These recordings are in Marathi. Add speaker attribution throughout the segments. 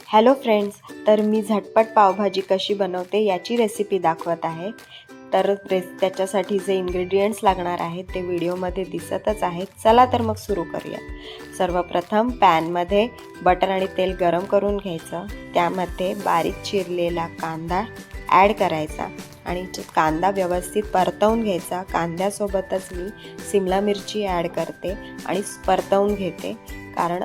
Speaker 1: हॅलो फ्रेंड्स, तर मी झटपट पावभाजी कशी बनवते याची रेसिपी दाखवत आहे। तर त्याच्यासाठी जे इन्ग्रेडियंट्स लागणार आहेत ते व्हिडिओमध्ये दिसतच आहेत। चला तर मग सुरू करूया। सर्वप्रथम पॅनमध्ये बटर आणि तेल गरम करून घ्यायचं। त्यामध्ये बारीक चिरलेला कांदा ॲड करायचा आणि कांदा व्यवस्थित परतवून घ्यायचा। कांद्यासोबतच मी शिमला मिरची ॲड करते आणि परतवून घेते, कारण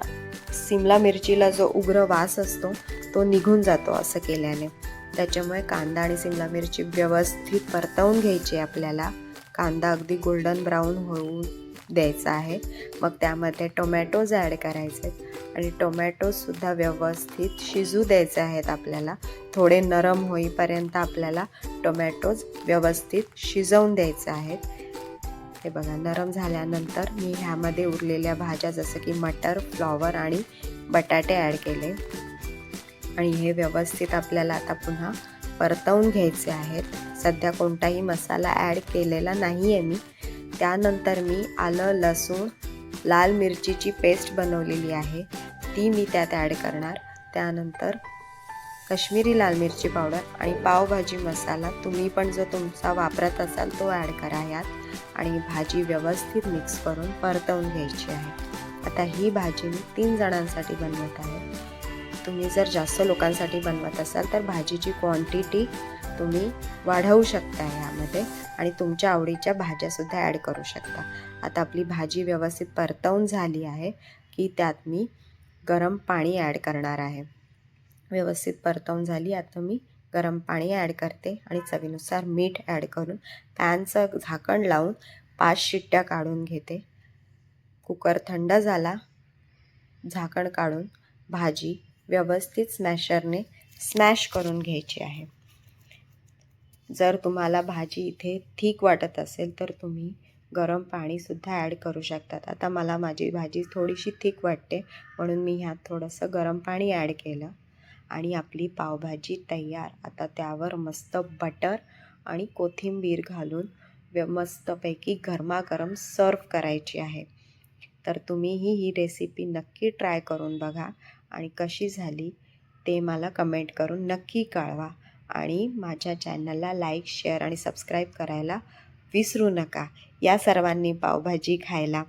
Speaker 1: शिमला मिरचीला जो उग्र वास असतो तो निघून जातो असं केल्याने। त्याच्यामुळे कांदा आणि शिमला मिरची व्यवस्थित परतवून घ्यायची आपल्याला। कांदा अगदी गोल्डन ब्राऊन होऊ द्यायचा आहे। मग त्यामध्ये टोमॅटोज ॲड करायचे आणि टोमॅटोसुद्धा व्यवस्थित शिजू द्यायचे आहेत आपल्याला। थोडे नरम होईपर्यंत आपल्याला टोमॅटोज व्यवस्थित शिजवून द्यायचे आहेत। हे बघा, नरम झाल्यानंतर मी ह्यामध्ये उरलेल्या भाज्या जसं की मटर, फ्लॉवर आणि बटाटे ॲड केले आणि हे व्यवस्थित आपल्याला आता पुन्हा परतवून घ्यायचे आहेत। सध्या कोणताही मसाला ॲड केलेला नाही आहे मी। त्यानंतर मी आलं, लसूण, लाल मिरचीची पेस्ट बनवलेली आहे ती मी त्यात ॲड करणार। त्यानंतर काश्मीरी लाल मिरची पावडर आणि पावभाजी मसाला तुम्ही पण जो तुमचा वापरत असाल तो ॲड करा यात आणि भाजी व्यवस्थित मिक्स करून परतवून घ्यायची आहे। आता ही भाजी मी 3 जणांसाठी बनवत आहे। तुम्ही जर जास्त लोकांसाठी बनवत असाल तर भाजीची क्वांटिटी तुम्ही वाढवू शकता यामध्ये आणि तुमच्या आवडीच्या भाज्यासुद्धा ॲड करू शकता। आता आपली भाजी व्यवस्थित परतवून झाली आहे की त्यात मी गरम पाणी ॲड करणार आहे। व्यवस्थित परतवून झाली, आता मी गरम पाणी ॲड करते आणि चवीनुसार मीठ ॲड करून पॅनचं झाकण लावून 5 शिट्ट्या काढून घेते। कुकर थंड झाला, झाकण काढून भाजी व्यवस्थित स्मॅशरने स्मॅश करून घ्यायची आहे। जर तुम्हाला भाजी इथे थिक वाटत असेल तर तुम्ही गरम पाणीसुद्धा ॲड करू शकतात। आता मला माझी भाजी थोडीशी थिक वाटते म्हणून मी ह्यात थोडंसं गरम पाणी ॲड केलं आणि आपली पावभाजी तयार। आता त्यावर मस्त बटर आणि कोथिंबीर घालून मस्तपैकी गरमागरम सर्व करायची आहे। तर तुम्हीही ही रेसिपी नक्की ट्राय करून बघा आणि कशी झाली ते मला कमेंट करून नक्की कळवा आणि माझ्या चॅनलला लाईक, शेअर आणि सबस्क्राईब करायला विसरू नका। या सर्वांनी पावभाजी खायला।